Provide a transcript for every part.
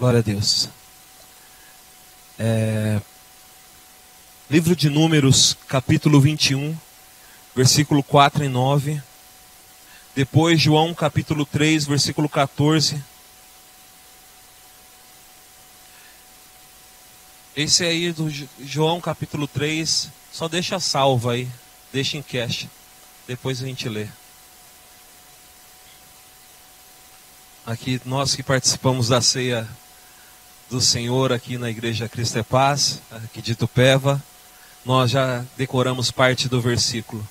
Glória a Deus. Livro de Números, capítulo 21, versículo 4 e 9. Depois João, capítulo 3, versículo 14. Esse aí do João, capítulo 3, só deixa salvo aí, deixa em cache. Depois a gente lê. Aqui, nós que participamos da ceia do Senhor aqui na Igreja Cristo é Paz, aqui de Itupeva, nós já decoramos parte do versículo.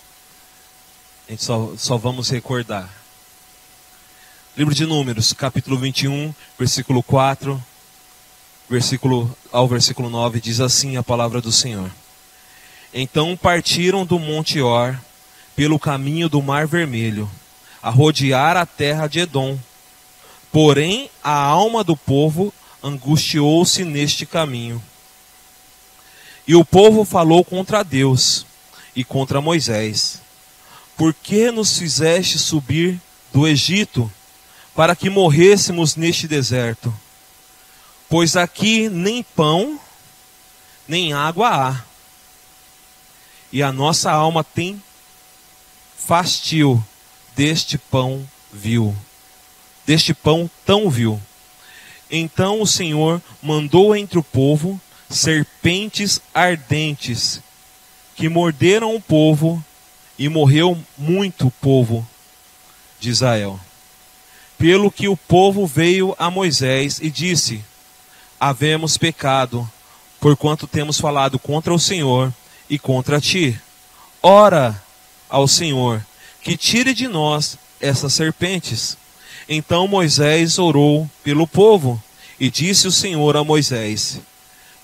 A gente só vamos recordar. Livro de Números, capítulo 21, versículo 4, ao versículo 9, diz assim a palavra do Senhor. Então partiram do Monte Or, pelo caminho do Mar Vermelho, a rodear a terra de Edom. Porém, a alma do povo angustiou-se neste caminho. E o povo falou contra Deus e contra Moisés. Por que nos fizeste subir do Egito, para que morrêssemos neste deserto? Pois aqui nem pão, nem água há. E a nossa alma tem fastio deste pão vil, deste pão tão vil. Então o Senhor mandou entre o povo serpentes ardentes, que morderam o povo, e morreu muito o povo de Israel. Pelo que o povo veio a Moisés e disse: havemos pecado, porquanto temos falado contra o Senhor e contra ti. Ora ao Senhor, que tire de nós essas serpentes. Então Moisés orou pelo povo, e disse o Senhor a Moisés: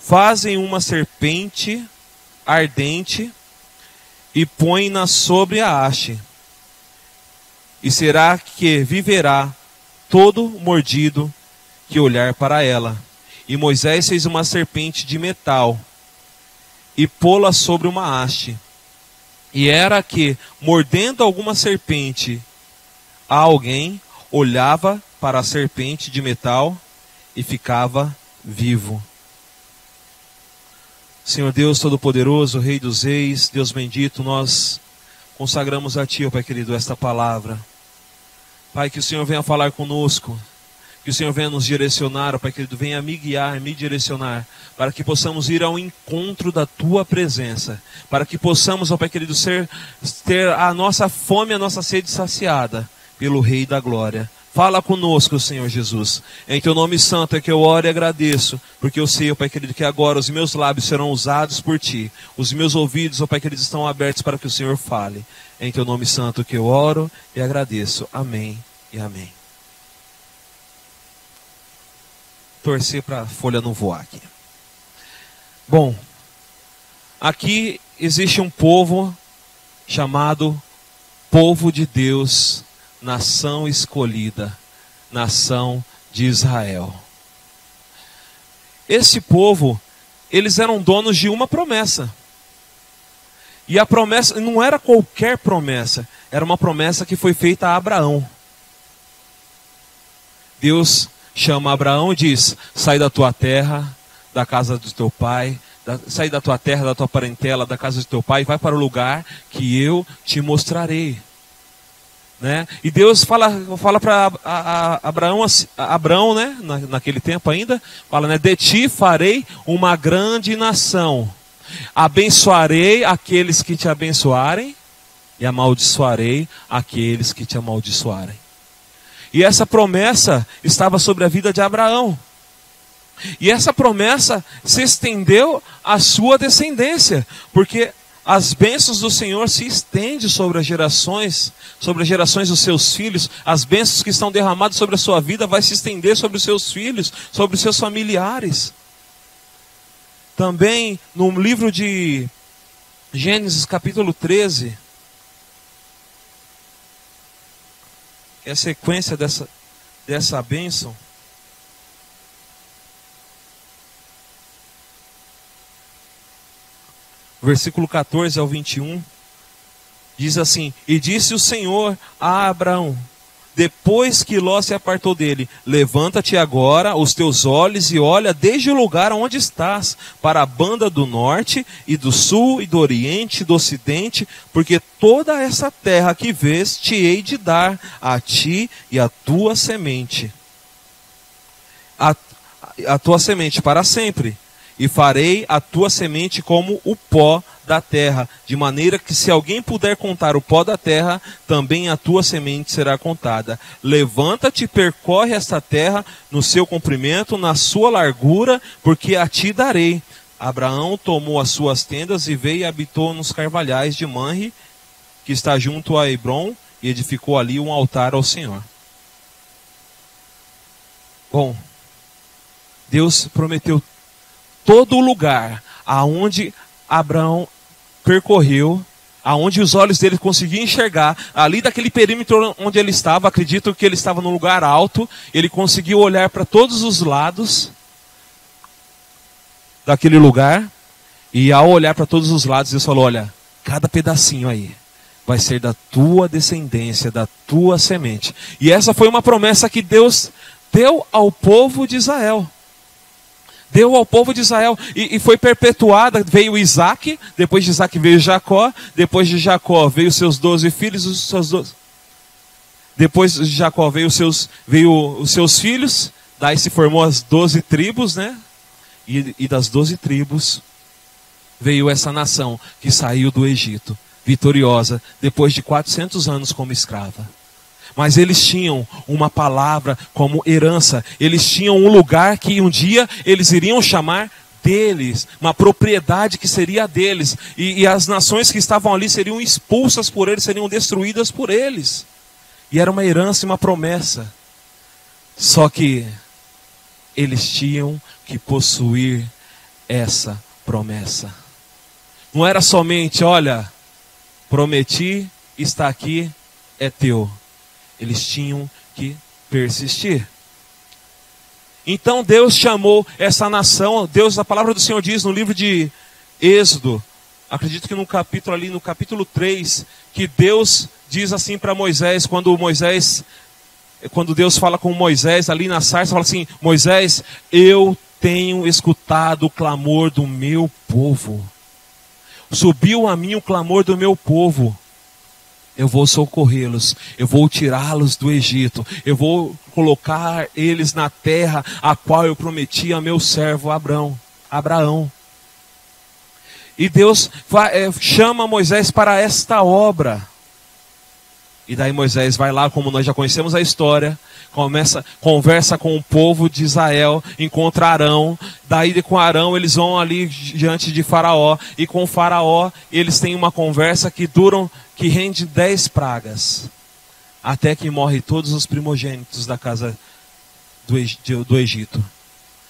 fazem uma serpente ardente, e põe-na sobre a haste, e será que viverá todo mordido que olhar para ela. E Moisés fez uma serpente de metal, e pô-la sobre uma haste. E era que, mordendo alguma serpente a alguém, olhava para a serpente de metal e ficava vivo. Senhor Deus Todo-Poderoso, Rei dos Reis, Deus bendito, nós consagramos a Ti, ó Pai querido, esta palavra. Pai, que o Senhor venha falar conosco, que o Senhor venha nos direcionar, ó Pai querido, venha me guiar, me direcionar, para que possamos ir ao encontro da Tua presença, para que possamos, ó Pai querido, ter a nossa fome, a nossa sede saciada pelo Rei da Glória. Fala conosco, Senhor Jesus. Em Teu nome santo é que eu oro e agradeço, porque eu sei, ó Pai querido, que agora os meus lábios serão usados por Ti. Os meus ouvidos, ó Pai querido, estão abertos para que o Senhor fale. Em Teu nome santo que eu oro e agradeço. Amém e amém. Torcer para a folha não voar aqui. Bom, aqui existe um povo chamado povo de Deus, nação escolhida, nação de Israel. Esse povo, eles eram donos de uma promessa. E a promessa não era qualquer promessa, era uma promessa que foi feita a Abraão. Deus chama Abraão e diz: sai da tua terra, da casa do teu pai, sai da tua terra, da tua parentela, da casa do teu pai, e vai para o lugar que eu te mostrarei. Né? E Deus fala para Abraão, né? Naquele tempo ainda, fala, né? De ti farei uma grande nação, abençoarei aqueles que te abençoarem, e amaldiçoarei aqueles que te amaldiçoarem. E essa promessa estava sobre a vida de Abraão. E essa promessa se estendeu à sua descendência, porque as bênçãos do Senhor se estendem sobre as gerações dos seus filhos. As bênçãos que estão derramadas sobre a sua vida vai se estender sobre os seus filhos, sobre os seus familiares. Também no livro de Gênesis capítulo 13, é a sequência dessa bênção. Versículo 14 ao 21, diz assim: e disse o Senhor a Abraão: depois que Ló se apartou dele: levanta-te agora os teus olhos e olha desde o lugar onde estás, para a banda do norte e do sul e do oriente e do ocidente, porque toda essa terra que vês te hei de dar a ti e a tua semente. A tua semente para sempre, e farei a tua semente como o pó da terra, de maneira que se alguém puder contar o pó da terra, também a tua semente será contada. Levanta-te, percorre esta terra no seu comprimento, na sua largura, porque a ti darei. Abraão tomou as suas tendas e veio e habitou nos carvalhais de Manre, que está junto a Hebrom, e edificou ali um altar ao Senhor. Bom, Deus prometeu todo o lugar aonde Abraão percorreu, aonde os olhos dele conseguiam enxergar, ali daquele perímetro onde ele estava. Acredito que ele estava num lugar alto, ele conseguiu olhar para todos os lados daquele lugar, e ao olhar para todos os lados, Deus falou: olha, cada pedacinho aí vai ser da tua descendência, da tua semente. E essa foi uma promessa que Deus deu ao povo de Israel. Deu ao povo de Israel e foi perpetuada. Veio Isaac, depois de Isaac veio Jacó, depois de Jacó veio os seus 12 filhos, depois de Jacó veio os seus filhos, daí se formou as 12 tribos, né? E das 12 tribos veio essa nação que saiu do Egito, vitoriosa, depois de 400 anos como escrava. Mas eles tinham uma palavra como herança. Eles tinham um lugar que um dia eles iriam chamar deles. Uma propriedade que seria deles. E as nações que estavam ali seriam expulsas por eles, seriam destruídas por eles. E era uma herança e uma promessa. Só que eles tinham que possuir essa promessa. Não era somente: olha, prometi, está aqui, é teu. Eles tinham que persistir. Então Deus chamou essa nação. Deus, a palavra do Senhor diz no livro de Êxodo, acredito que no capítulo 3, que Deus diz assim para Moisés, quando Deus fala com Moisés ali na sarça, fala assim: Moisés, eu tenho escutado o clamor do meu povo. Subiu a mim o clamor do meu povo. Eu vou socorrê-los, eu vou tirá-los do Egito, eu vou colocar eles na terra a qual eu prometi a meu servo Abraão. E Deus chama Moisés para esta obra. E daí Moisés vai lá, como nós já conhecemos a história, conversa com o povo de Israel, encontra Arão. Daí com Arão eles vão ali diante de Faraó, e com Faraó eles têm uma conversa que rende 10 pragas, até que morre todos os primogênitos da casa do Egito.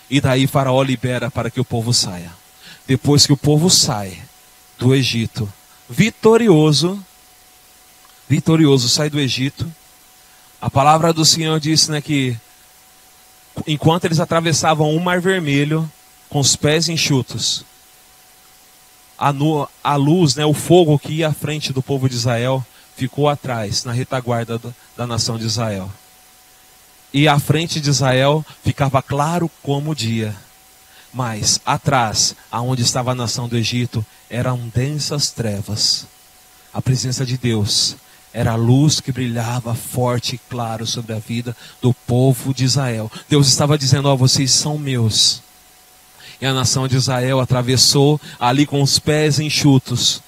E daí Faraó libera para que o povo saia. Depois que o povo sai do Egito, vitorioso, sai do Egito, a palavra do Senhor diz, né, que enquanto eles atravessavam o Mar Vermelho com os pés enxutos, a luz, né, o fogo que ia à frente do povo de Israel ficou atrás, na retaguarda da nação de Israel. E à frente de Israel ficava claro como o dia. Mas atrás, aonde estava a nação do Egito, eram densas trevas. A presença de Deus era a luz que brilhava forte e claro sobre a vida do povo de Israel. Deus estava dizendo: ó, vocês são meus. E a nação de Israel atravessou ali com os pés enxutos.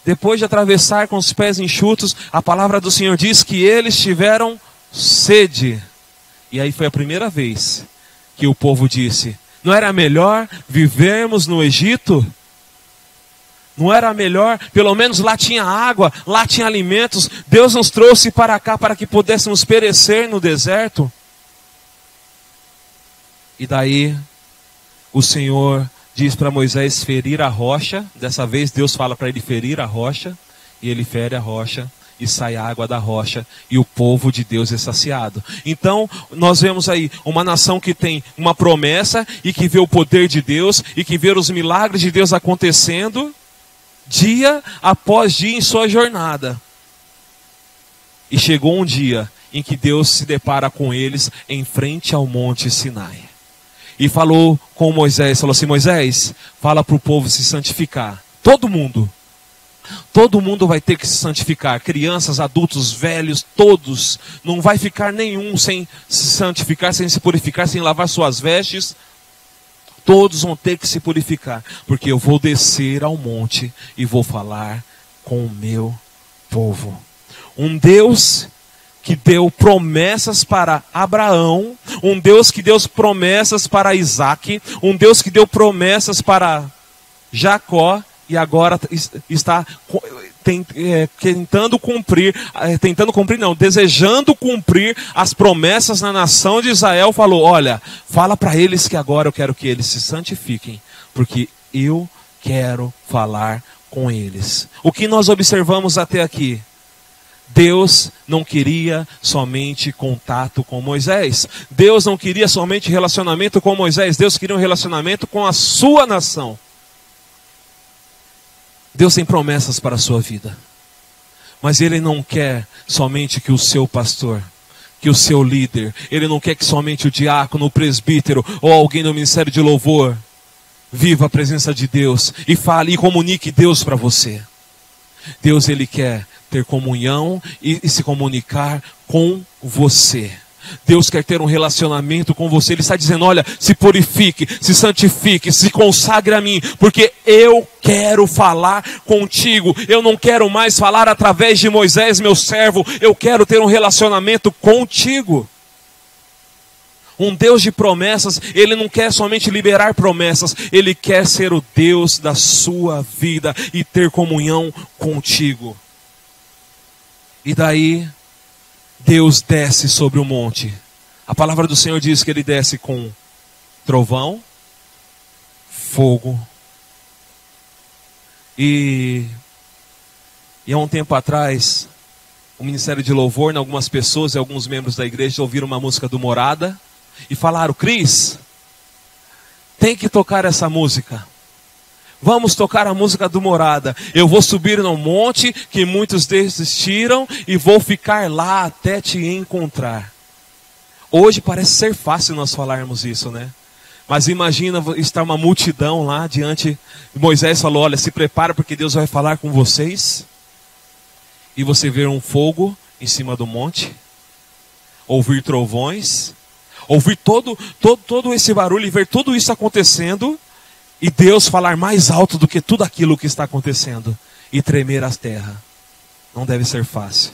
Depois de atravessar com os pés enxutos, a palavra do Senhor diz que eles tiveram sede. E aí foi a primeira vez que o povo disse: não era melhor vivermos no Egito? Não era melhor? Pelo menos lá tinha água, lá tinha alimentos. Deus nos trouxe para cá para que pudéssemos perecer no deserto. E daí o Senhor diz para Moisés ferir a rocha. Dessa vez Deus fala para ele ferir a rocha. E ele fere a rocha e sai água da rocha. E o povo de Deus é saciado. Então nós vemos aí uma nação que tem uma promessa e que vê o poder de Deus e que vê os milagres de Deus acontecendo dia após dia em sua jornada. E chegou um dia em que Deus se depara com eles em frente ao Monte Sinai. E falou com Moisés, falou assim: Moisés, fala para o povo se santificar. Todo mundo vai ter que se santificar. Crianças, adultos, velhos, todos. Não vai ficar nenhum sem se santificar, sem se purificar, sem lavar suas vestes. Todos vão ter que se purificar. Porque eu vou descer ao monte e vou falar com o meu povo. Um Deus que deu promessas para Abraão, um Deus que deu promessas para Isaac, um Deus que deu promessas para Jacó, e agora está desejando cumprir as promessas na nação de Israel. Falou: olha, fala para eles que agora eu quero que eles se santifiquem, porque eu quero falar com eles. O que nós observamos até aqui? Deus não queria somente contato com Moisés. Deus não queria somente relacionamento com Moisés. Deus queria um relacionamento com a sua nação. Deus tem promessas para a sua vida. Mas Ele não quer somente que o seu pastor, que o seu líder, Ele não quer que somente o diácono, o presbítero ou alguém do ministério de louvor viva a presença de Deus e fale e comunique Deus para você. Deus, Ele quer ter comunhão e se comunicar com você. Deus quer ter um relacionamento com você. Ele está dizendo: olha, se purifique, se santifique, se consagre a mim, porque eu quero falar contigo. Eu não quero mais falar através de Moisés, meu servo. Eu quero ter um relacionamento contigo. Um Deus de promessas, Ele não quer somente liberar promessas, Ele quer ser o Deus da sua vida e ter comunhão contigo. E daí, Deus desce sobre o monte. A palavra do Senhor diz que Ele desce com trovão, fogo. E há um tempo atrás, o Ministério de Louvor, algumas pessoas e alguns membros da igreja ouviram uma música do Morada e falaram: Cris, tem que tocar essa música. Vamos tocar a música do Morada. Eu vou subir no monte que muitos desistiram e vou ficar lá até te encontrar. Hoje parece ser fácil nós falarmos isso, né? Mas imagina estar uma multidão lá diante. Moisés falou: olha, se prepara porque Deus vai falar com vocês. E você ver um fogo em cima do monte, ouvir trovões, ouvir todo esse barulho e ver tudo isso acontecendo. E Deus falar mais alto do que tudo aquilo que está acontecendo. E tremer a terra. Não deve ser fácil.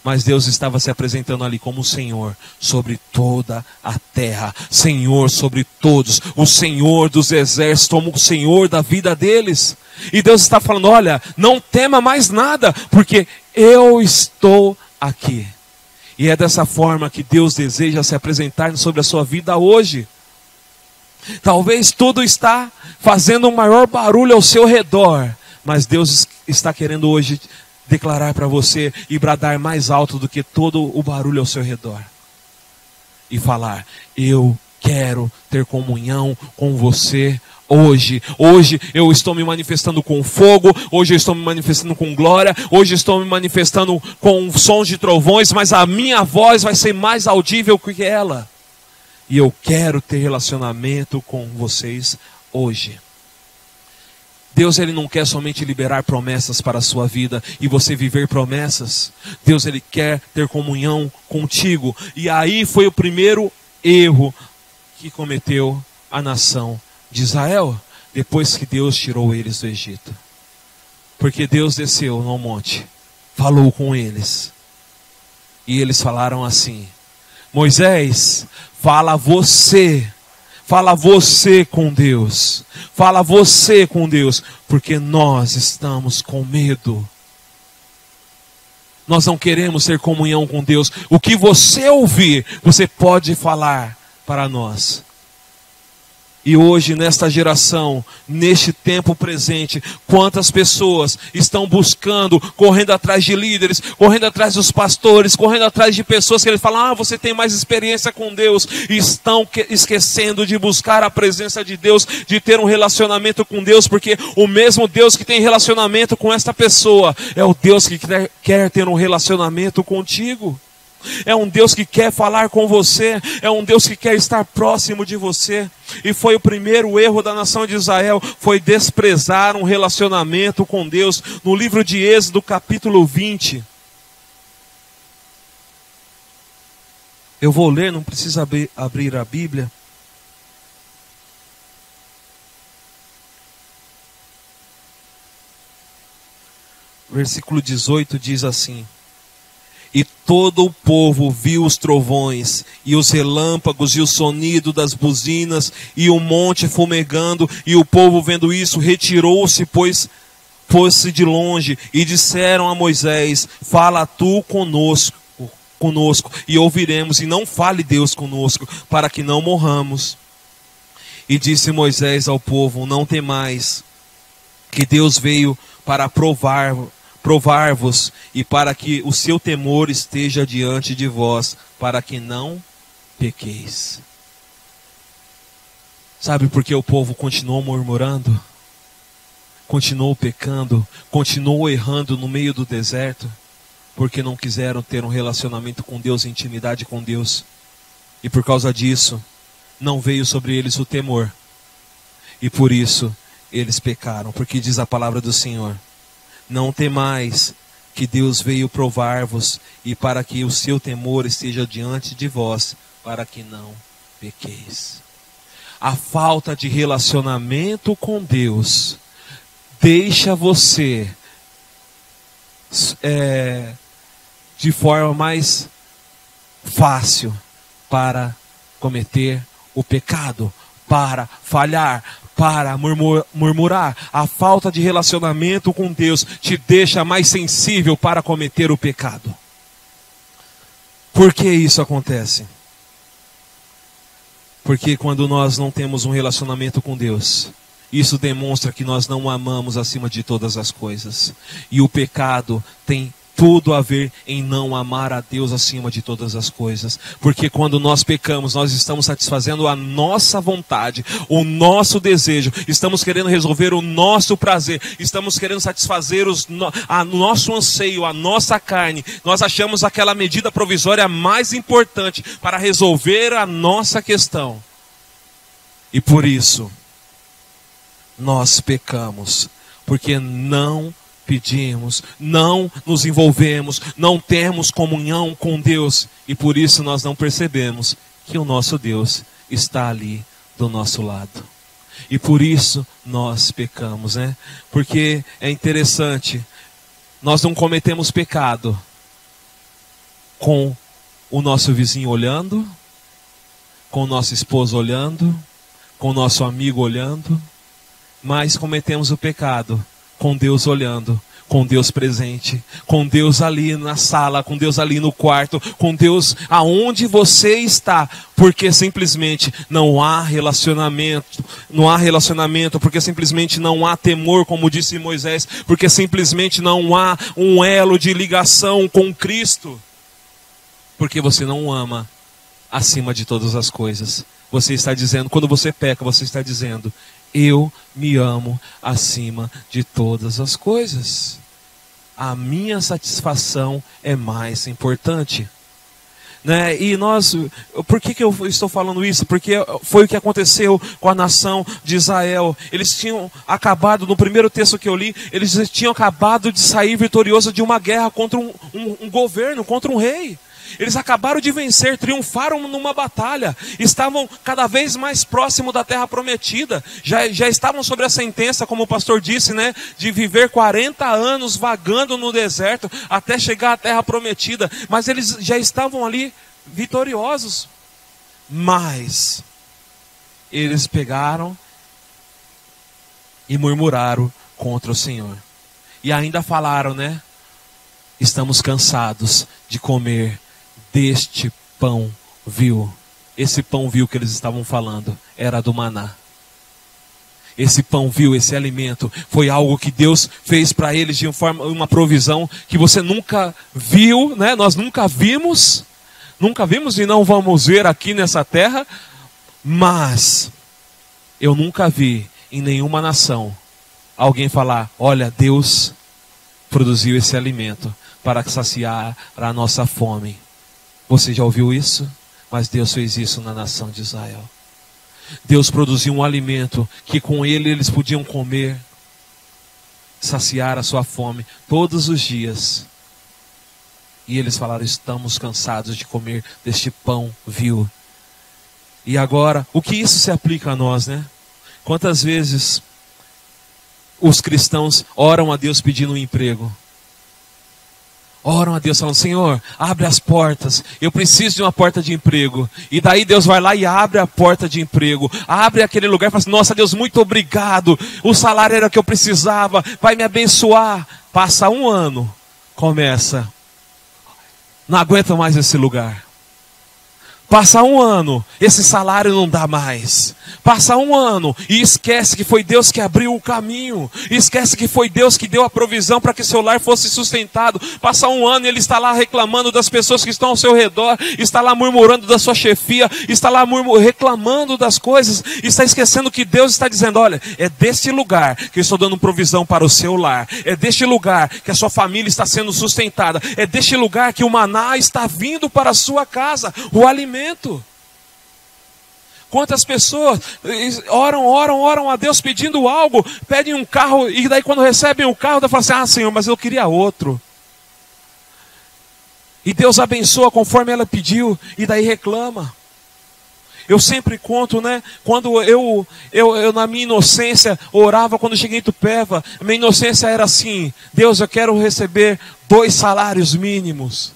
Mas Deus estava se apresentando ali como o Senhor sobre toda a terra. Senhor sobre todos. O Senhor dos exércitos, como o Senhor da vida deles. E Deus está falando: olha, não tema mais nada, porque eu estou aqui. E é dessa forma que Deus deseja se apresentar sobre a sua vida hoje. Talvez tudo está fazendo um maior barulho ao seu redor, mas Deus está querendo hoje declarar para você e bradar mais alto do que todo o barulho ao seu redor. E falar: eu quero ter comunhão com você hoje. Hoje eu estou me manifestando com fogo, hoje eu estou me manifestando com glória, hoje eu estou me manifestando com sons de trovões, mas a minha voz vai ser mais audível que ela. E eu quero ter relacionamento com vocês hoje. Deus, Ele não quer somente liberar promessas para a sua vida e você viver promessas. Deus, Ele quer ter comunhão contigo. E aí foi o primeiro erro que cometeu a nação de Israel, depois que Deus tirou eles do Egito. Porque Deus desceu no monte, falou com eles. E eles falaram assim: Moisés, fala você com Deus. Fala você com Deus, porque nós estamos com medo. Nós não queremos ter comunhão com Deus. O que você ouvir, você pode falar para nós. E hoje, nesta geração, neste tempo presente, quantas pessoas estão buscando, correndo atrás de líderes, correndo atrás dos pastores, correndo atrás de pessoas que eles falam: você tem mais experiência com Deus, e estão esquecendo de buscar a presença de Deus, de ter um relacionamento com Deus, porque o mesmo Deus que tem relacionamento com esta pessoa, é o Deus que quer ter um relacionamento contigo. É um Deus que quer falar com você, é um Deus que quer estar próximo de você. E foi o primeiro erro da nação de Israel, foi desprezar um relacionamento com Deus. No livro de Êxodo, capítulo 20. Eu vou ler, não precisa abrir a Bíblia. Versículo 18 diz assim: e todo o povo viu os trovões, e os relâmpagos, e o sonido das buzinas, e o monte fumegando, e o povo vendo isso, retirou-se, pois fosse de longe, e disseram a Moisés: fala tu conosco, e ouviremos, e não fale Deus conosco, para que não morramos. E disse Moisés ao povo: não temais, que Deus veio para provar-vos, e para que o seu temor esteja diante de vós, para que não pequeis. Sabe por que o povo continuou murmurando? Continuou pecando? Continuou errando no meio do deserto? Porque não quiseram ter um relacionamento com Deus, intimidade com Deus. E por causa disso, não veio sobre eles o temor. E por isso, eles pecaram. Porque diz a palavra do Senhor: não temais, que Deus veio provar-vos, e para que o seu temor esteja diante de vós, para que não pequeis. A falta de relacionamento com Deus deixa você de forma mais fácil para cometer o pecado, para falhar, para murmurar. A falta de relacionamento com Deus te deixa mais sensível para cometer o pecado. Por que isso acontece? Porque quando nós não temos um relacionamento com Deus, isso demonstra que nós não o amamos acima de todas as coisas. E o pecado tem tudo a ver em não amar a Deus acima de todas as coisas. Porque quando nós pecamos, nós estamos satisfazendo a nossa vontade, o nosso desejo. Estamos querendo resolver o nosso prazer. Estamos querendo satisfazer o nosso anseio, a nossa carne. Nós achamos aquela medida provisória mais importante para resolver a nossa questão. E por isso, nós pecamos. Porque não pedimos, não nos envolvemos, não temos comunhão com Deus, e por isso nós não percebemos que o nosso Deus está ali do nosso lado. E por isso nós pecamos, né? Porque é interessante, nós não cometemos pecado com o nosso vizinho olhando, com o nosso esposo olhando, com o nosso amigo olhando, mas cometemos o pecado com Deus olhando, com Deus presente, com Deus ali na sala, com Deus ali no quarto, com Deus aonde você está, porque simplesmente não há relacionamento, porque simplesmente não há temor, como disse Moisés, porque simplesmente não há um elo de ligação com Cristo, porque você não o ama acima de todas as coisas. Você está dizendo, quando você peca, você está dizendo: eu me amo acima de todas as coisas. A minha satisfação é mais importante. Né? E por que eu estou falando isso? Porque foi o que aconteceu com a nação de Israel. Eles tinham acabado, no primeiro texto que eu li, eles tinham acabado de sair vitoriosos de uma guerra contra um governo, contra um rei. Eles acabaram de vencer, triunfaram numa batalha, estavam cada vez mais próximo da terra prometida, já estavam sobre a sentença, como o pastor disse, né, de viver 40 anos vagando no deserto até chegar à terra prometida, mas eles já estavam ali vitoriosos. Mas eles pegaram e murmuraram contra o Senhor, e ainda falaram, né: estamos cansados de comer deste pão vil. Esse pão vil que eles estavam falando era do maná. Esse pão vil, esse alimento, foi algo que Deus fez para eles de uma provisão que você nunca viu, né? Nós nunca vimos e não vamos ver aqui nessa terra. Mas eu nunca vi em nenhuma nação alguém falar: olha, Deus produziu esse alimento para saciar a nossa fome. Você já ouviu isso? Mas Deus fez isso na nação de Israel. Deus produziu um alimento que com ele eles podiam comer, saciar a sua fome todos os dias. E eles falaram: estamos cansados de comer deste pão vil. E agora, o que isso se aplica a nós, né? Quantas vezes os cristãos oram a Deus pedindo um emprego? Oram a Deus falando: Senhor, abre as portas, eu preciso de uma porta de emprego. E daí Deus vai lá e abre a porta de emprego, abre aquele lugar e fala assim: nossa Deus, muito obrigado, o salário era o que eu precisava, vai me abençoar. Passa um ano, começa: não aguento mais esse lugar. Passa um ano, esse salário não dá mais. Passa um ano e esquece que foi Deus que abriu o caminho. Esquece que foi Deus que deu a provisão para que seu lar fosse sustentado. Passa um ano e ele está lá reclamando das pessoas que estão ao seu redor. Está lá murmurando da sua chefia. Está lá reclamando das coisas. Está esquecendo que Deus está dizendo: olha, é deste lugar que eu estou dando provisão para o seu lar. É deste lugar que a sua família está sendo sustentada. É deste lugar que o maná está vindo para a sua casa. O alimento. Quantas pessoas oram a Deus pedindo algo, pedem um carro, e daí quando recebem o carro, falam assim: ah Senhor, mas eu queria outro. E Deus abençoa conforme ela pediu, e daí reclama. Eu sempre conto, né? Quando eu na minha inocência orava, quando cheguei em Itupeva, a minha inocência era assim: Deus, eu quero receber 2 salários mínimos.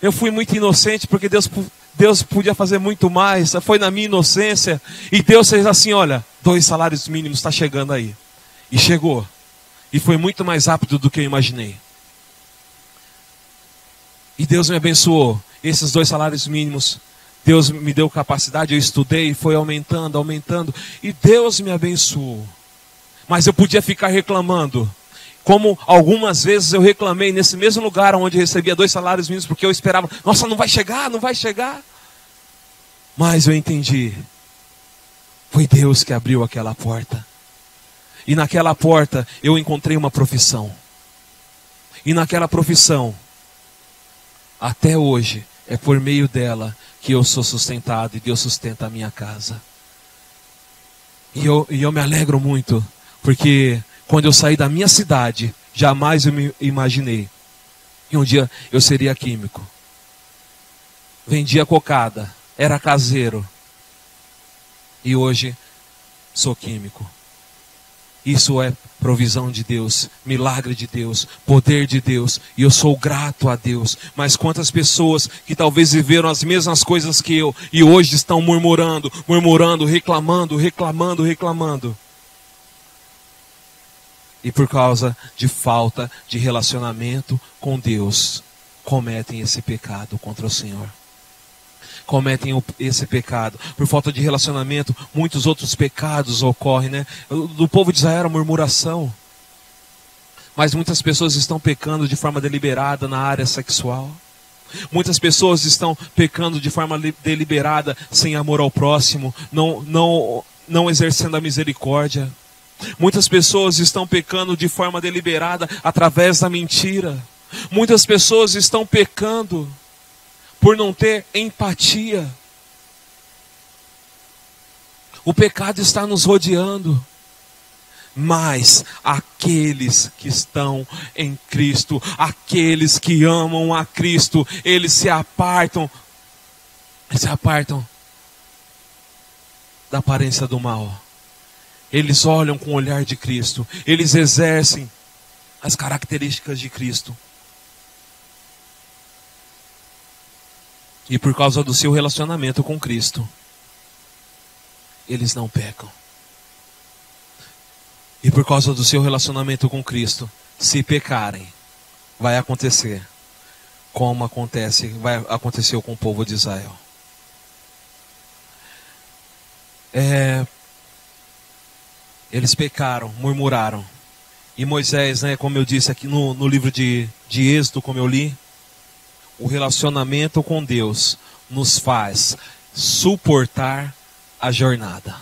Eu fui muito inocente, porque Deus podia fazer muito mais. Foi na minha inocência. E Deus fez assim: olha, 2 salários mínimos está chegando aí. E chegou. E foi muito mais rápido do que eu imaginei. E Deus me abençoou. Esses 2 salários mínimos, Deus me deu capacidade, eu estudei, foi aumentando, aumentando. E Deus me abençoou. Mas eu podia ficar reclamando. Como algumas vezes eu reclamei nesse mesmo lugar onde eu recebia 2 salários mínimos, porque eu esperava: nossa, não vai chegar, não vai chegar. Mas eu entendi: foi Deus que abriu aquela porta. E naquela porta eu encontrei uma profissão. E naquela profissão, até hoje, é por meio dela que eu sou sustentado e Deus sustenta a minha casa. E eu me alegro muito, porque quando eu saí da minha cidade, jamais eu me imaginei que um dia eu seria químico. Vendia cocada, era caseiro. E hoje sou químico. Isso é provisão de Deus, milagre de Deus, poder de Deus. E eu sou grato a Deus. Mas quantas pessoas que talvez viveram as mesmas coisas que eu e hoje estão murmurando, reclamando. E por causa de falta de relacionamento com Deus, cometem esse pecado contra o Senhor. Cometem esse pecado. Por falta de relacionamento, muitos outros pecados ocorrem, né? Do povo de Israel era murmuração. Mas muitas pessoas estão pecando de forma deliberada na área sexual. Muitas pessoas estão pecando de forma deliberada, sem amor ao próximo, não exercendo a misericórdia. Muitas pessoas estão pecando de forma deliberada através da mentira. Muitas pessoas estão pecando por não ter empatia. O pecado está nos rodeando. Mas aqueles que estão em Cristo, aqueles que amam a Cristo, eles se apartam da aparência do mal. Eles olham com o olhar de Cristo. Eles exercem as características de Cristo. E por causa do seu relacionamento com Cristo, eles não pecam. E por causa do seu relacionamento com Cristo, se pecarem, vai acontecer como aconteceu com o povo de Israel. Eles pecaram, murmuraram. E Moisés, né, como eu disse aqui no livro de Êxodo, como eu li, o relacionamento com Deus nos faz suportar a jornada.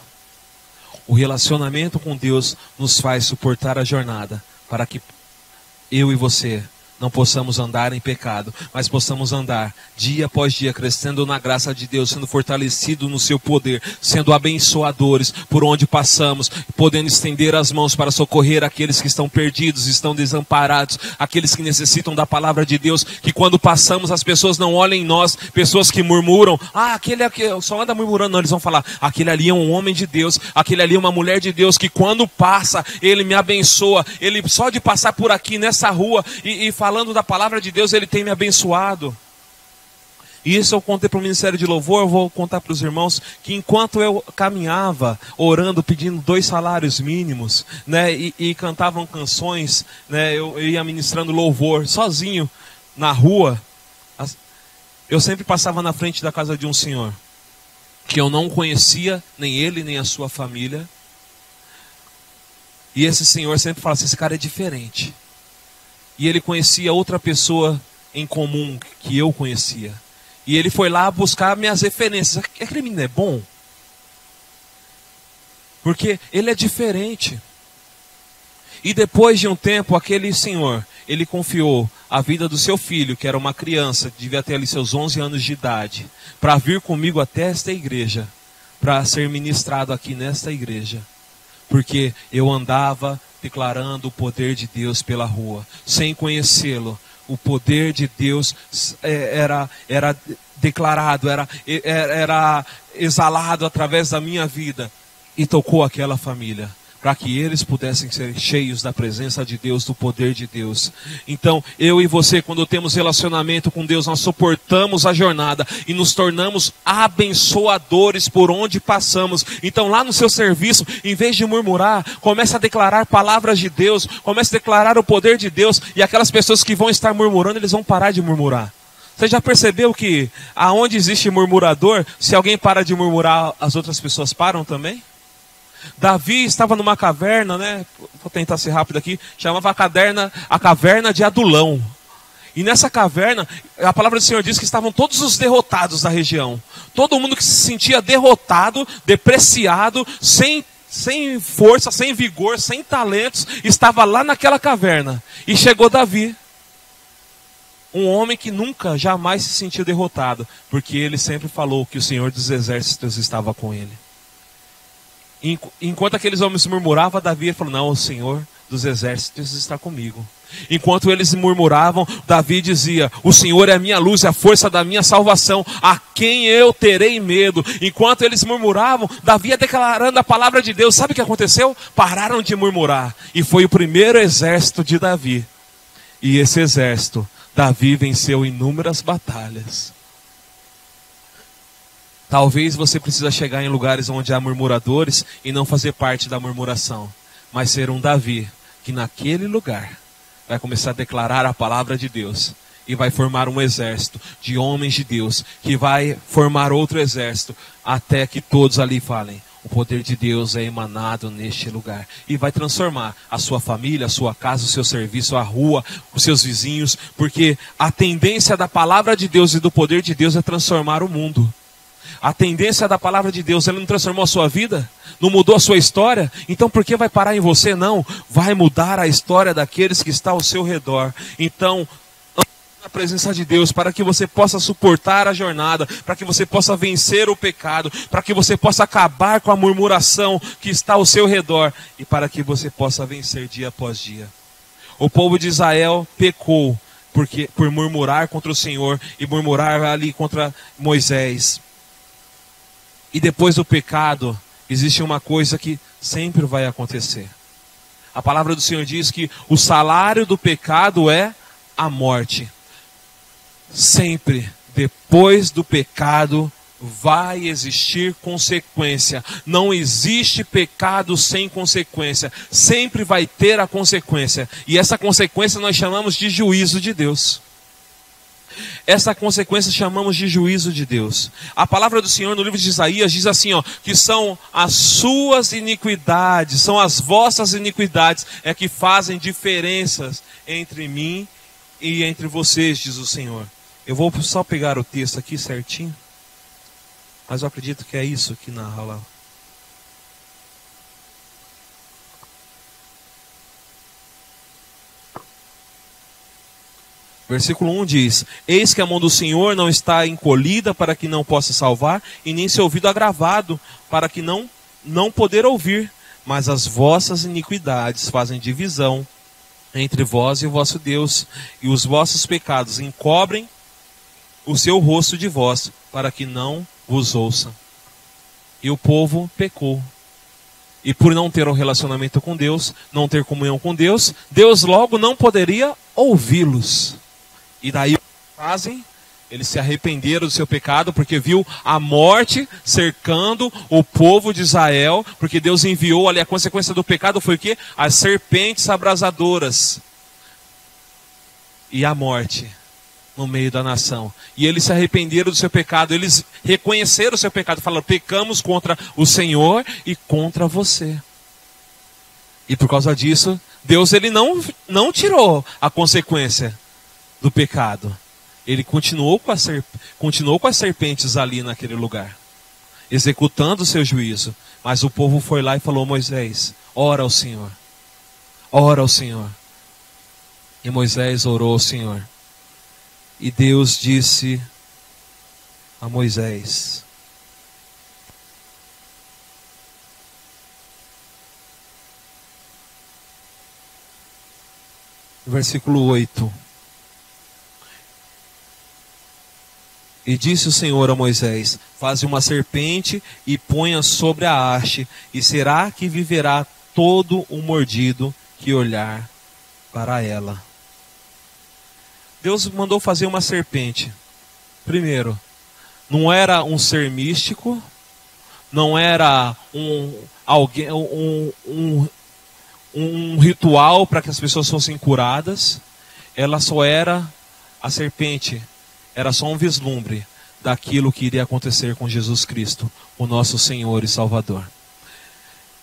O relacionamento com Deus nos faz suportar a jornada, para que eu e você não possamos andar em pecado, mas possamos andar dia após dia, crescendo na graça de Deus, sendo fortalecido no seu poder, sendo abençoadores por onde passamos, podendo estender as mãos para socorrer aqueles que estão perdidos, estão desamparados, aqueles que necessitam da palavra de Deus, que quando passamos as pessoas não olhem em nós, pessoas que murmuram, aquele só anda murmurando, não, eles vão falar, aquele ali é um homem de Deus, aquele ali é uma mulher de Deus, que quando passa, ele me abençoa, ele só de passar por aqui nessa rua e falando da palavra de Deus, ele tem me abençoado. E isso eu contei para o Ministério de Louvor, eu vou contar para os irmãos, que enquanto eu caminhava, orando, pedindo 2 salários mínimos, né, e cantavam canções, né, eu ia ministrando louvor, sozinho, na rua, eu sempre passava na frente da casa de um senhor, que eu não conhecia, nem ele, nem a sua família, e esse senhor sempre falava assim, esse cara é diferente. E ele conhecia outra pessoa em comum que eu conhecia. E ele foi lá buscar minhas referências. Aquele menino é bom? Porque ele é diferente. E depois de um tempo, aquele senhor, ele confiou a vida do seu filho, que era uma criança, devia ter ali seus 11 anos de idade, para vir comigo até esta igreja, para ser ministrado aqui nesta igreja. Porque eu andava declarando o poder de Deus pela rua, sem conhecê-lo. O poder de Deus era declarado, era exalado através da minha vida. E tocou aquela família, para que eles pudessem ser cheios da presença de Deus, do poder de Deus. Então, eu e você, quando temos relacionamento com Deus, nós suportamos a jornada e nos tornamos abençoadores por onde passamos. Então, lá no seu serviço, em vez de murmurar, comece a declarar palavras de Deus, comece a declarar o poder de Deus, e aquelas pessoas que vão estar murmurando, eles vão parar de murmurar. Você já percebeu que aonde existe murmurador, se alguém para de murmurar, as outras pessoas param também? Davi estava numa caverna, né? Vou tentar ser rápido aqui. Chamava a caverna de Adulão. E nessa caverna, a palavra do Senhor diz que estavam todos os derrotados da região. Todo mundo que se sentia derrotado, depreciado, sem força, sem vigor, sem talentos, estava lá naquela caverna. E chegou Davi. Um homem que nunca, jamais se sentiu derrotado. Porque ele sempre falou que o Senhor dos Exércitos estava com ele. Enquanto aqueles homens murmuravam, Davi falou, não, o Senhor dos Exércitos está comigo. Enquanto eles murmuravam, Davi dizia, o Senhor é a minha luz e a força da minha salvação, a quem eu terei medo? Enquanto eles murmuravam, Davi ia declarando a palavra de Deus. Sabe o que aconteceu? Pararam de murmurar. E foi o primeiro exército de Davi. E esse exército, Davi venceu inúmeras batalhas. Talvez você precisa chegar em lugares onde há murmuradores e não fazer parte da murmuração, mas ser um Davi, que naquele lugar vai começar a declarar a palavra de Deus e vai formar um exército de homens de Deus, que vai formar outro exército, até que todos ali falem, o poder de Deus é emanado neste lugar, e vai transformar a sua família, a sua casa, o seu serviço, a rua, os seus vizinhos, porque a tendência da palavra de Deus e do poder de Deus é transformar o mundo. A tendência da palavra de Deus, ela não transformou a sua vida? Não mudou a sua história? Então por que vai parar em você? Não, vai mudar a história daqueles que estão ao seu redor. Então, na presença de Deus, para que você possa suportar a jornada, para que você possa vencer o pecado, para que você possa acabar com a murmuração que está ao seu redor, e para que você possa vencer dia após dia. O povo de Israel pecou por murmurar contra o Senhor e murmurar ali contra Moisés. E depois do pecado, existe uma coisa que sempre vai acontecer. A palavra do Senhor diz que o salário do pecado é a morte. Sempre, depois do pecado, vai existir consequência. Não existe pecado sem consequência. Sempre vai ter a consequência. E essa consequência nós chamamos de juízo de Deus. Essa consequência chamamos de juízo de Deus. A palavra do Senhor no livro de Isaías diz assim, que são as suas iniquidades, são as vossas iniquidades, é que fazem diferenças entre mim e entre vocês, diz o Senhor. Eu vou só pegar o texto aqui certinho, mas eu acredito que é isso que narra lá. Versículo 1 diz: Eis que a mão do Senhor não está encolhida para que não possa salvar, e nem seu ouvido agravado para que não poder ouvir. Mas as vossas iniquidades fazem divisão entre vós e o vosso Deus, e os vossos pecados encobrem o seu rosto de vós, para que não vos ouça. E o povo pecou. E por não ter um relacionamento com Deus, não ter comunhão com Deus, Deus logo não poderia ouvi-los. E daí o que fazem? Eles se arrependeram do seu pecado, porque viu a morte cercando o povo de Israel, porque Deus enviou ali, a consequência do pecado foi o quê? As serpentes abrasadoras e a morte no meio da nação. E eles se arrependeram do seu pecado, eles reconheceram o seu pecado, falaram: pecamos contra o Senhor e contra você. E por causa disso, Deus ele não tirou a consequência do pecado. Ele continuou com as serpentes ali naquele lugar, executando o seu juízo. Mas o povo foi lá e falou: Moisés, ora ao Senhor. Ora ao Senhor. E Moisés orou ao Senhor. E Deus disse a Moisés: versículo 8. E disse o Senhor a Moisés: faze uma serpente e ponha sobre a haste, e será que viverá todo o mordido que olhar para ela. Deus mandou fazer uma serpente. Primeiro, não era um ser místico, não era um ritual para que as pessoas fossem curadas. Ela só era, a serpente era só um vislumbre daquilo que iria acontecer com Jesus Cristo, o nosso Senhor e Salvador.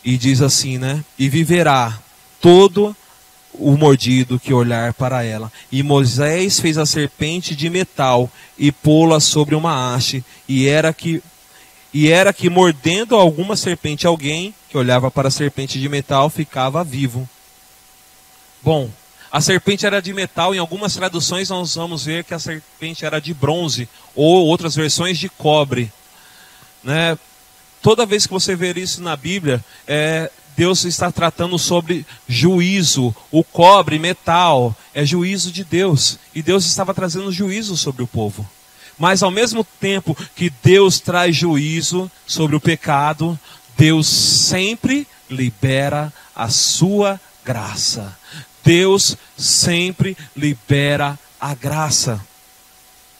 E diz assim, né? E viverá todo o mordido que olhar para ela. E Moisés fez a serpente de metal e pô-la sobre uma haste. E era que mordendo alguma serpente, alguém que olhava para a serpente de metal ficava vivo. Bom, a serpente era de metal. Em algumas traduções nós vamos ver que a serpente era de bronze, ou outras versões de cobre, né? Toda vez que você ver isso na Bíblia, Deus está tratando sobre juízo. O cobre, metal, é juízo de Deus. E Deus estava trazendo juízo sobre o povo. Mas ao mesmo tempo que Deus traz juízo sobre o pecado, Deus sempre libera a sua graça. Deus sempre libera a graça.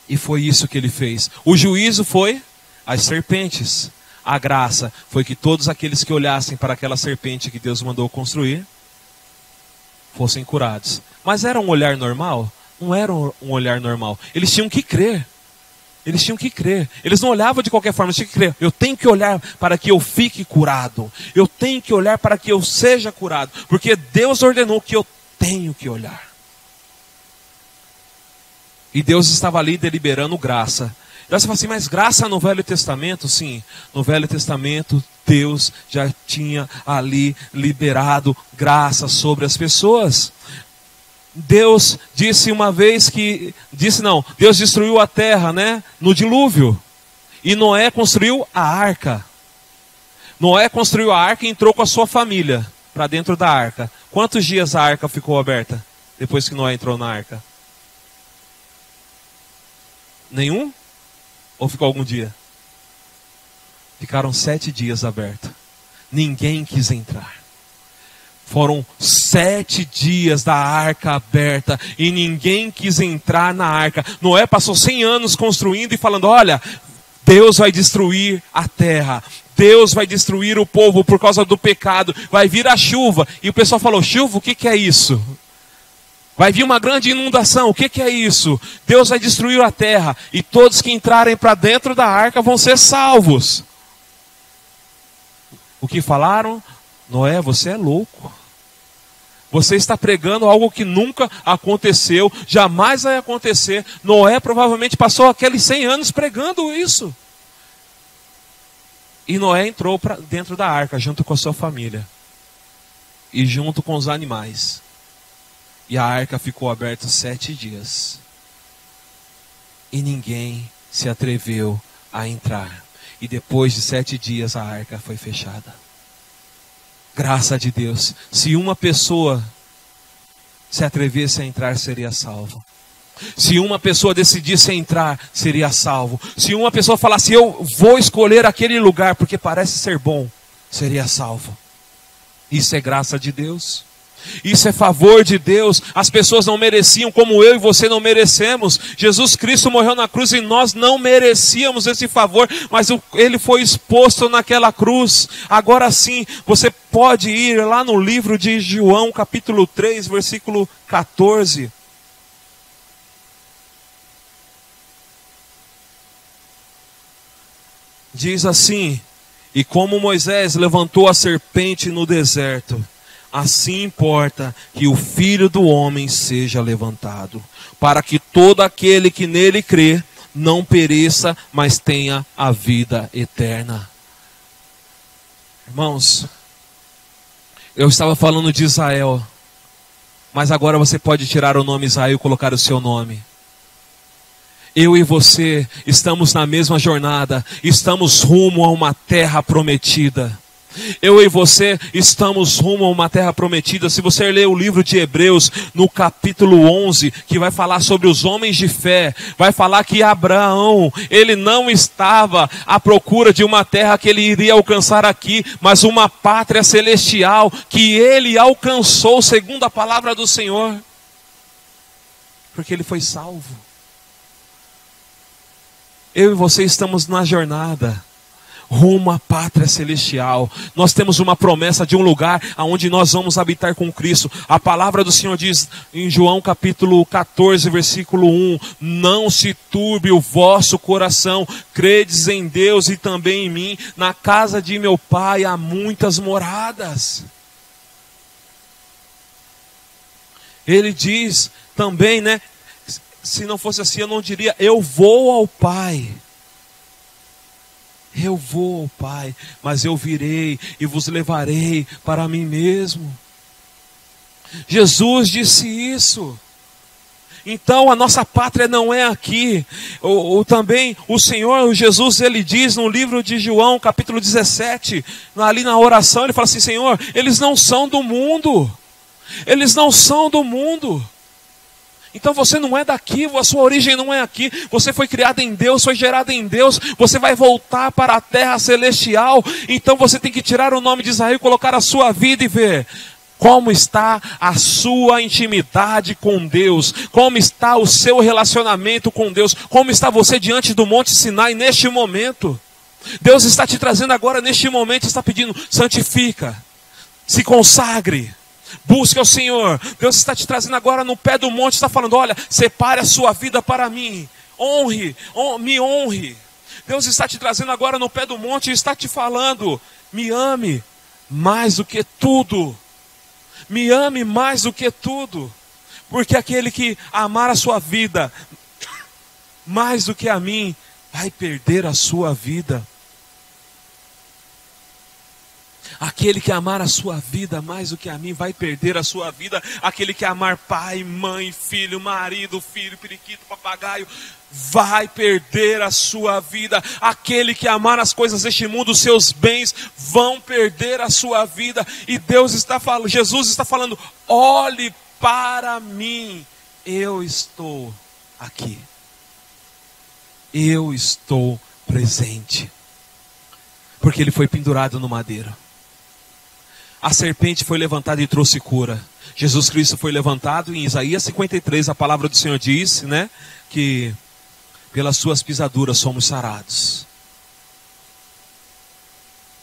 E foi isso que ele fez. O juízo foi as serpentes. A graça foi que todos aqueles que olhassem para aquela serpente que Deus mandou construir fossem curados. Mas era um olhar normal? Não era um olhar normal. Eles tinham que crer. Eles tinham que crer. Eles não olhavam de qualquer forma, eles tinham que crer. Eu tenho que olhar para que eu fique curado. Eu tenho que olhar para que eu seja curado. Porque Deus ordenou que eu tenho que olhar. E Deus estava ali deliberando graça. E você fala assim, mas graça no Velho Testamento? Sim, no Velho Testamento Deus já tinha ali liberado graça sobre as pessoas. Deus disse uma vez Deus destruiu a terra, né, no dilúvio. E Noé construiu a arca. Noé construiu a arca e entrou com a sua família para dentro da arca. Quantos dias a arca ficou aberta depois que Noé entrou na arca? Nenhum? Ou ficou algum dia? Ficaram 7 dias aberta. Ninguém quis entrar. Foram 7 dias da arca aberta e ninguém quis entrar na arca. Noé passou 100 anos construindo e falando, olha, Deus vai destruir a terra. Deus vai destruir o povo por causa do pecado. Vai vir a chuva. E o pessoal falou, chuva, o que é isso? Vai vir uma grande inundação, o que é isso? Deus vai destruir a terra. E todos que entrarem para dentro da arca vão ser salvos. O que falaram? Noé, você é louco. Você está pregando algo que nunca aconteceu, jamais vai acontecer. Noé provavelmente passou aqueles 100 anos pregando isso. E Noé entrou dentro da arca, junto com a sua família. E junto com os animais. E a arca ficou aberta 7 dias. e ninguém se atreveu a entrar. E depois de 7 dias a arca foi fechada. Graça de Deus. Se uma pessoa se atrevesse a entrar, seria salvo. Se uma pessoa decidisse entrar, seria salvo. Se uma pessoa falasse, eu vou escolher aquele lugar porque parece ser bom, seria salvo. Isso é graça de Deus. Isso é favor de Deus. As pessoas não mereciam, como eu e você não merecemos. Jesus Cristo morreu na cruz e nós não merecíamos esse favor, mas Ele foi exposto naquela cruz. Agora sim, você pode ir lá no livro de João, capítulo 3, versículo 14. Diz assim: e como Moisés levantou a serpente no deserto, assim importa que o Filho do Homem seja levantado, para que todo aquele que nele crê não pereça, mas tenha a vida eterna. Irmãos, eu estava falando de Israel, mas agora você pode tirar o nome Israel e colocar o seu nome. Eu e você estamos na mesma jornada, estamos rumo a uma terra prometida. Eu e você estamos rumo a uma terra prometida. Se você ler o livro de Hebreus, no capítulo 11, que vai falar sobre os homens de fé, vai falar que Abraão, ele não estava à procura de uma terra que ele iria alcançar aqui, mas uma pátria celestial que ele alcançou segundo a palavra do Senhor, porque ele foi salvo. Eu e você estamos na jornada rumo à pátria celestial. Nós temos uma promessa de um lugar onde nós vamos habitar com Cristo. A palavra do Senhor diz em João capítulo 14, versículo 1: não se turbe o vosso coração, credes em Deus e também em mim. Na casa de meu Pai há muitas moradas. Ele diz também, né? Se não fosse assim, eu não diria, eu vou ao Pai. Eu vou ao Pai, mas eu virei e vos levarei para mim mesmo. Jesus disse isso. Então a nossa pátria não é aqui. Também o Senhor, Jesus, ele diz no livro de João, capítulo 17, ali na oração, ele fala assim: Senhor, eles não são do mundo. Eles não são do mundo. Então você não é daqui, a sua origem não é aqui. Você foi criado em Deus, foi gerado em Deus. Você vai voltar para a terra celestial. Então você tem que tirar o nome de Israel e colocar a sua vida e ver como está a sua intimidade com Deus, como está o seu relacionamento com Deus, como está você diante do Monte Sinai neste momento. Deus está te trazendo agora neste momento, está pedindo: santifica, se consagre, busque ao Senhor. Deus está te trazendo agora no pé do monte, está falando: olha, separe a sua vida para mim, me honre. Deus está te trazendo agora no pé do monte e está te falando: me ame mais do que tudo. Me ame mais do que tudo. Porque aquele que amar a sua vida mais do que a mim, vai perder a sua vida. Aquele que amar a sua vida mais do que a mim, vai perder a sua vida. Aquele que amar pai, mãe, filho, marido, filho, periquito, papagaio, vai perder a sua vida. Aquele que amar as coisas deste mundo, os seus bens, vão perder a sua vida. E Deus está falando, Jesus está falando: olhe para mim, eu estou aqui. Eu estou presente. Porque ele foi pendurado no madeiro. A serpente foi levantada e trouxe cura. Jesus Cristo foi levantado. Em Isaías 53, a palavra do Senhor diz, né, que pelas suas pisaduras somos sarados.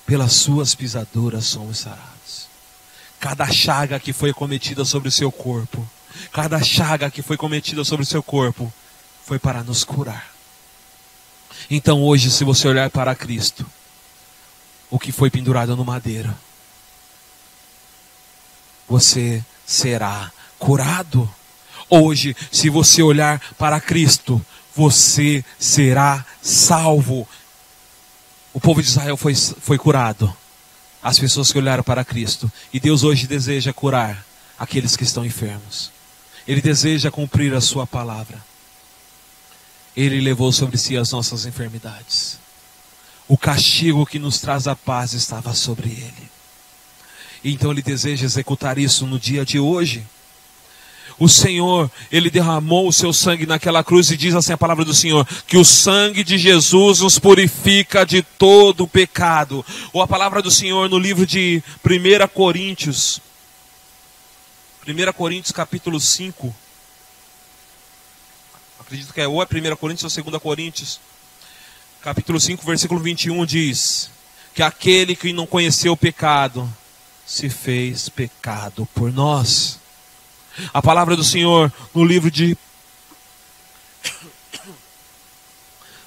Pelas suas pisaduras somos sarados. Cada chaga que foi cometida sobre o seu corpo, cada chaga que foi cometida sobre o seu corpo, foi para nos curar. Então hoje, se você olhar para Cristo, o que foi pendurado no madeiro, você será curado. Hoje, se você olhar para Cristo, você será salvo. O povo de Israel foi curado. As pessoas que olharam para Cristo. E Deus hoje deseja curar aqueles que estão enfermos. Ele deseja cumprir a sua palavra. Ele levou sobre si as nossas enfermidades. O castigo que nos traz a paz estava sobre ele. E então ele deseja executar isso no dia de hoje. O Senhor, ele derramou o seu sangue naquela cruz, e diz assim a palavra do Senhor, que o sangue de Jesus nos purifica de todo o pecado. Ou a palavra do Senhor no livro de 1 Coríntios capítulo 5, acredito que ou é 1 Coríntios ou 2 Coríntios, capítulo 5, versículo 21, diz que aquele que não conheceu o pecado, se fez pecado por nós. A palavra do Senhor no livro de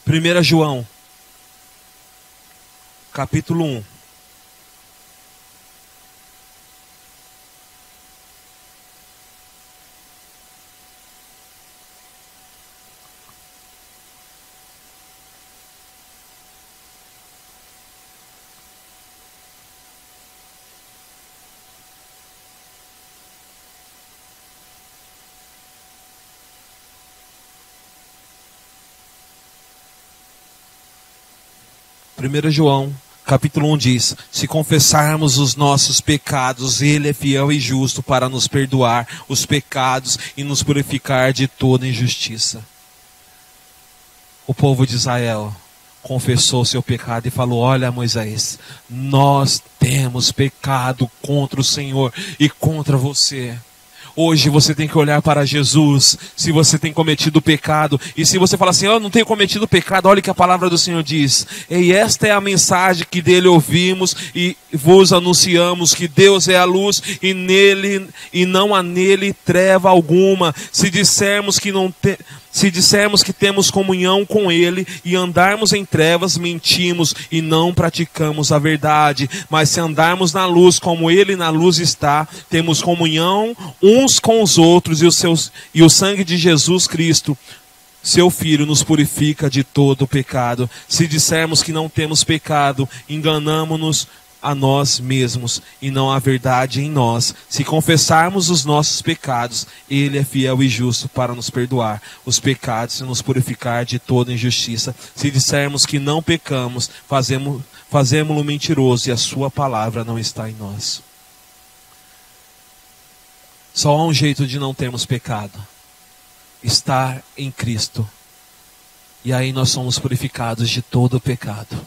1 João, capítulo 1. Primeiro João, capítulo 1 diz: se confessarmos os nossos pecados, Ele é fiel e justo para nos perdoar os pecados e nos purificar de toda injustiça. O povo de Israel confessou seu pecado e falou: olha, Moisés, nós temos pecado contra o Senhor e contra você. Hoje você tem que olhar para Jesus, se você tem cometido pecado. E se você fala assim: eu não tenho cometido pecado, olha o que a palavra do Senhor diz. E esta é a mensagem que dele ouvimos e vos anunciamos, que Deus é a luz e nele e não há nele treva alguma. Se dissermos que temos comunhão com Ele e andarmos em trevas, mentimos e não praticamos a verdade. Mas se andarmos na luz como Ele na luz está, temos comunhão uns com os outros, e o sangue de Jesus Cristo, seu Filho, nos purifica de todo o pecado. Se dissermos que não temos pecado, enganamo-nos a nós mesmos e não há verdade em nós. Se confessarmos os nossos pecados, Ele é fiel e justo para nos perdoar os pecados e nos purificar de toda injustiça. Se dissermos que não pecamos, fazemo-lo mentiroso e a sua palavra não está em nós. Só há um jeito de não termos pecado: estar em Cristo. E aí nós somos purificados de todo o pecado.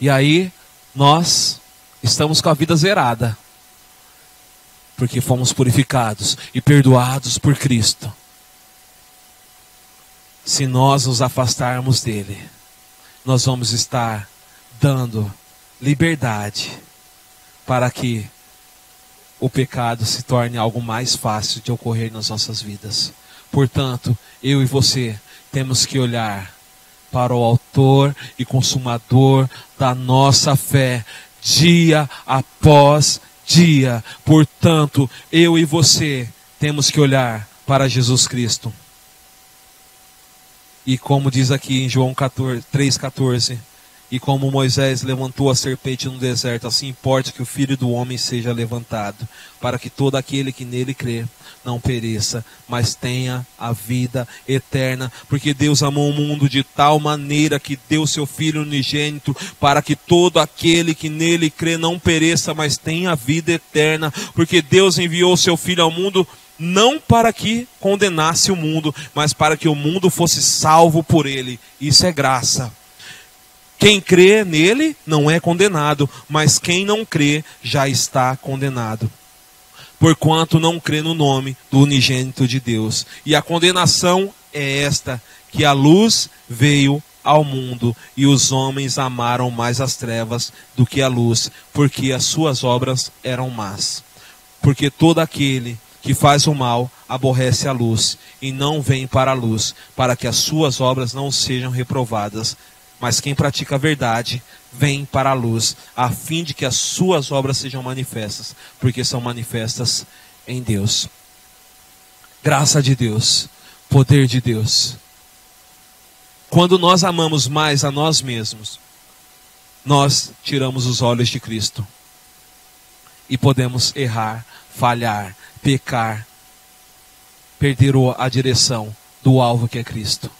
E aí nós estamos com a vida zerada, porque fomos purificados e perdoados por Cristo. Se nós nos afastarmos dele, nós vamos estar dando liberdade para que o pecado se torne algo mais fácil de ocorrer nas nossas vidas. Portanto, eu e você temos que olhar para o autor e consumador da nossa fé, dia após dia. Portanto, eu e você temos que olhar para Jesus Cristo. E como diz aqui em João 3,14, e como Moisés levantou a serpente no deserto, assim importa que o Filho do Homem seja levantado, para que todo aquele que nele crê não pereça, mas tenha a vida eterna. Porque Deus amou o mundo de tal maneira que deu seu Filho unigênito, para que todo aquele que nele crê não pereça, mas tenha a vida eterna. Porque Deus enviou o seu Filho ao mundo, não para que condenasse o mundo, mas para que o mundo fosse salvo por ele. Isso é graça. Quem crê nele não é condenado, mas quem não crê já está condenado, porquanto não crê no nome do unigênito de Deus. E a condenação é esta, que a luz veio ao mundo, e os homens amaram mais as trevas do que a luz, porque as suas obras eram más. Porque todo aquele que faz o mal aborrece a luz, e não vem para a luz, para que as suas obras não sejam reprovadas. Mas quem pratica a verdade vem para a luz, a fim de que as suas obras sejam manifestas, porque são manifestas em Deus. Graça de Deus, poder de Deus. Quando nós amamos mais a nós mesmos, nós tiramos os olhos de Cristo. E podemos errar, falhar, pecar, perder a direção do alvo que é Cristo.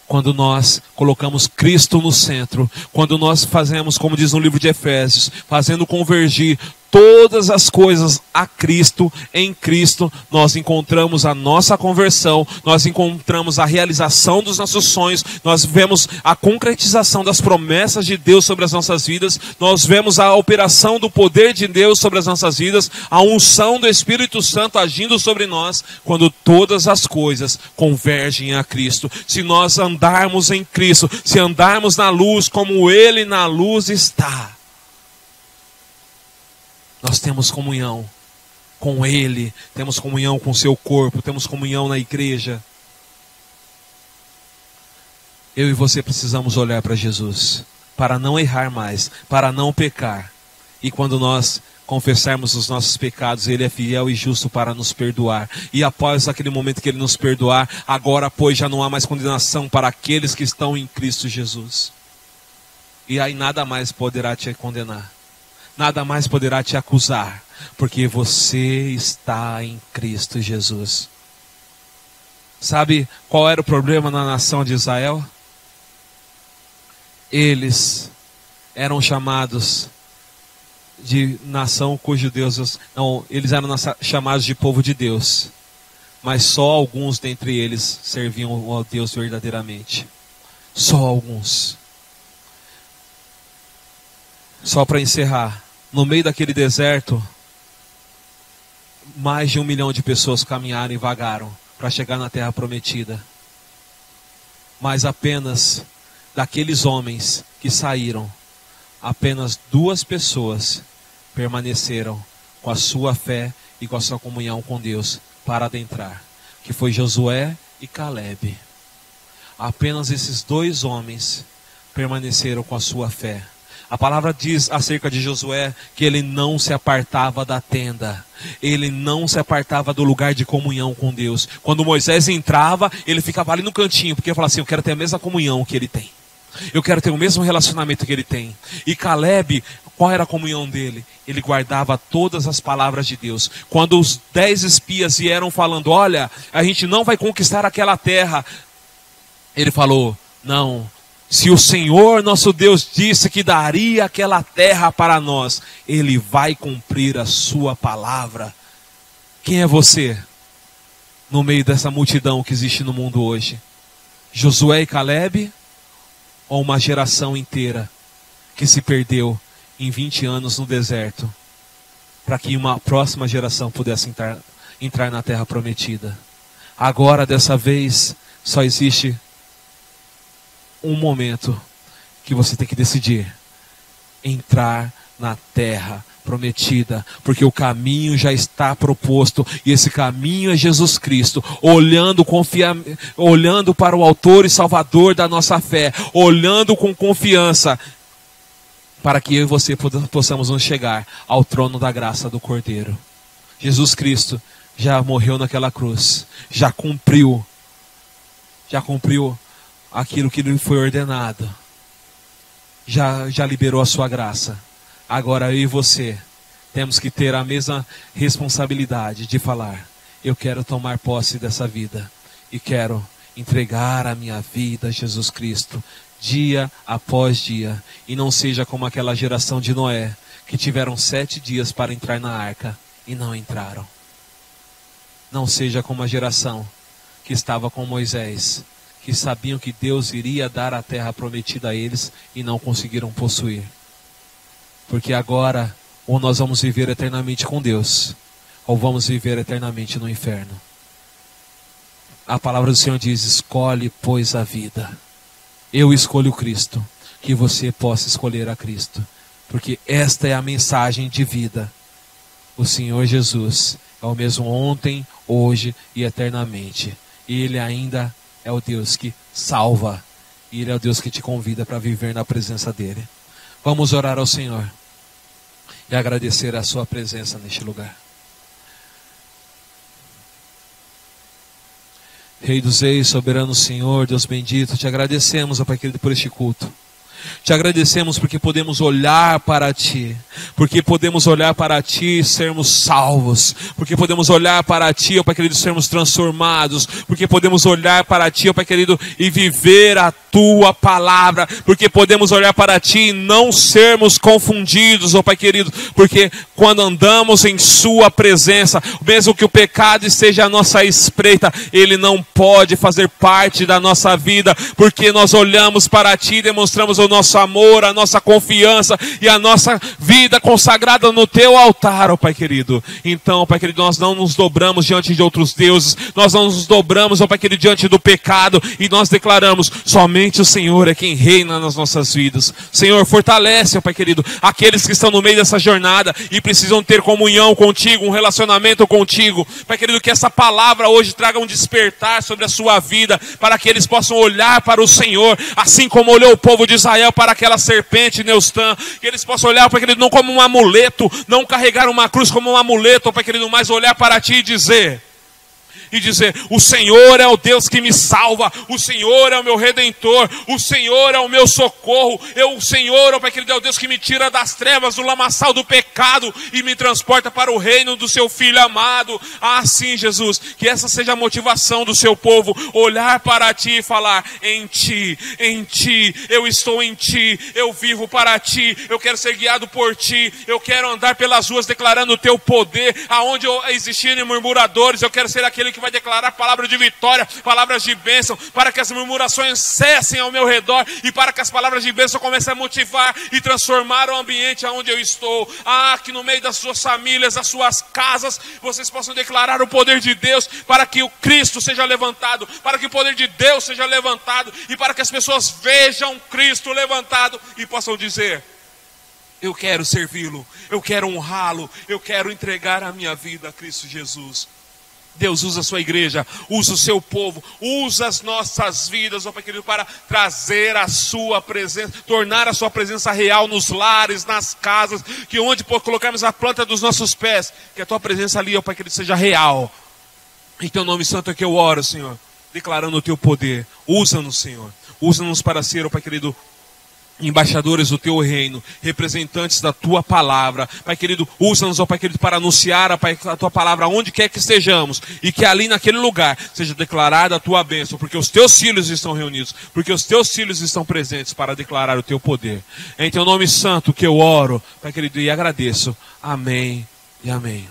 quando nós colocamos Cristo no centro, quando nós fazemos, como diz no livro de Efésios, fazendo convergir todas as coisas a Cristo, em Cristo, nós encontramos a nossa conversão, nós encontramos a realização dos nossos sonhos, nós vemos a concretização das promessas de Deus sobre as nossas vidas, nós vemos a operação do poder de Deus sobre as nossas vidas, a unção do Espírito Santo agindo sobre nós, quando todas as coisas convergem a Cristo. Se nós andarmos em Cristo, se andarmos na luz como Ele na luz está, nós temos comunhão com Ele, temos comunhão com o seu corpo, temos comunhão na igreja. Eu e você precisamos olhar para Jesus, para não errar mais, para não pecar. E quando nós confessarmos os nossos pecados, Ele é fiel e justo para nos perdoar. E após aquele momento que Ele nos perdoar, agora, pois, já não há mais condenação para aqueles que estão em Cristo Jesus. E aí nada mais poderá te condenar. Nada mais poderá te acusar, porque você está em Cristo Jesus. Sabe qual era o problema na nação de Israel? Eles eram chamados de nação cujo Deus... Não, eles eram chamados de povo de Deus. Mas só alguns dentre eles serviam ao Deus verdadeiramente. Só alguns. Só para encerrar, no meio daquele deserto, mais de 1 milhão de pessoas caminharam e vagaram para chegar na terra prometida. Mas apenas daqueles homens que saíram, apenas 2 pessoas permaneceram com a sua fé e com a sua comunhão com Deus para adentrar, que foi Josué e Calebe. Apenas esses 2 homens permaneceram com a sua fé. A palavra diz acerca de Josué que ele não se apartava da tenda. Ele não se apartava do lugar de comunhão com Deus. Quando Moisés entrava, ele ficava ali no cantinho, porque ele falava assim, eu quero ter a mesma comunhão que ele tem. Eu quero ter o mesmo relacionamento que ele tem. E Calebe, qual era a comunhão dele? Ele guardava todas as palavras de Deus. Quando os 10 espias vieram falando, olha, a gente não vai conquistar aquela terra, ele falou, não, se o Senhor nosso Deus disse que daria aquela terra para nós, Ele vai cumprir a sua palavra. Quem é você no meio dessa multidão que existe no mundo hoje? Josué e Calebe? Ou uma geração inteira que se perdeu em 20 anos no deserto, para que uma próxima geração pudesse entrar na terra prometida? Agora, dessa vez, só existe um momento que você tem que decidir: entrar na terra prometida, porque o caminho já está proposto, e esse caminho é Jesus Cristo, olhando para o autor e salvador da nossa fé, olhando com confiança, para que eu e você possamos nos chegar ao trono da graça do Cordeiro. Jesus Cristo já morreu naquela cruz, já cumpriu aquilo que lhe foi ordenado, já liberou a sua graça. Agora eu e você temos que ter a mesma responsabilidade de falar: eu quero tomar posse dessa vida e quero entregar a minha vida a Jesus Cristo, dia após dia. E não seja como aquela geração de Noé, que tiveram 7 dias para entrar na arca e não entraram. Não seja como a geração que estava com Moisés, que sabiam que Deus iria dar a terra prometida a eles e não conseguiram possuir. Porque agora, ou nós vamos viver eternamente com Deus, ou vamos viver eternamente no inferno. A palavra do Senhor diz: escolhe, pois, a vida. Eu escolho Cristo, que você possa escolher a Cristo, porque esta é a mensagem de vida. O Senhor Jesus é o mesmo ontem, hoje e eternamente. E Ele ainda é o Deus que salva, e Ele é o Deus que te convida para viver na presença dEle. Vamos orar ao Senhor e agradecer a sua presença neste lugar. Rei dos Reis, soberano Senhor, Deus bendito, te agradecemos, ó Pai querido, por este culto. Te agradecemos porque podemos olhar para Ti. Porque podemos olhar para Ti e sermos salvos. Porque podemos olhar para Ti, ó Pai querido, e sermos transformados. Porque podemos olhar para Ti, ó Pai querido, e viver a Tua palavra. Porque podemos olhar para Ti e não sermos confundidos, ó Pai querido. Porque quando andamos em Sua presença, mesmo que o pecado esteja à nossa espreita, ele não pode fazer parte da nossa vida. Porque nós olhamos para Ti e demonstramos o nosso amor, a nossa confiança e a nossa vida consagrada no Teu altar, ó Pai querido. Então, ó Pai querido, nós não nos dobramos diante de outros deuses, nós não nos dobramos, ó Pai querido, diante do pecado, e nós declaramos, somente o Senhor é quem reina nas nossas vidas. Senhor, fortalece, ó Pai querido, aqueles que estão no meio dessa jornada e precisam ter comunhão contigo, um relacionamento contigo. Pai querido, que essa palavra hoje traga um despertar sobre a sua vida, para que eles possam olhar para o Senhor, assim como olhou o povo de Israel para aquela serpente Neustã, que eles possam olhar, Pai querido, não como um amuleto, não carregar uma cruz como um amuleto, Pai querido, mas olhar para Ti e dizer, o Senhor é o Deus que me salva, o Senhor é o meu Redentor, o Senhor é o meu socorro, o Senhor, ó Pai querido, é o Deus que me tira das trevas, do lamaçal do pecado e me transporta para o reino do Seu Filho amado. Sim, Jesus, que essa seja a motivação do Seu povo, olhar para Ti e falar, em Ti, eu estou em Ti, eu vivo para Ti, eu quero ser guiado por Ti, eu quero andar pelas ruas declarando o Teu poder, aonde existirem murmuradores, eu quero ser aquele que vai declarar palavras de vitória, palavras de bênção, para que as murmurações cessem ao meu redor e para que as palavras de bênção comecem a motivar e transformar o ambiente onde eu estou. Que no meio das suas famílias, das suas casas, vocês possam declarar o poder de Deus, para que o Cristo seja levantado, para que o poder de Deus seja levantado e para que as pessoas vejam Cristo levantado e possam dizer, eu quero servi-lo, eu quero honrá-lo, eu quero entregar a minha vida a Cristo Jesus. Deus, usa a Sua igreja, usa o Seu povo, usa as nossas vidas, ó Pai querido, para trazer a Sua presença, tornar a Sua presença real nos lares, nas casas, que onde colocarmos a planta dos nossos pés, que a Tua presença ali, ó Pai querido, seja real. Em Teu nome santo é que eu oro, Senhor, declarando o Teu poder. Usa-nos, Senhor, usa-nos para ser, ó Pai querido, embaixadores do Teu reino, representantes da Tua palavra. Pai querido, usa-nos, ó Pai querido, para anunciar a Tua palavra onde quer que estejamos, e que ali naquele lugar seja declarada a Tua bênção, porque os Teus filhos estão reunidos, porque os Teus filhos estão presentes para declarar o Teu poder. É em Teu nome santo que eu oro, Pai querido, e agradeço. Amém e amém.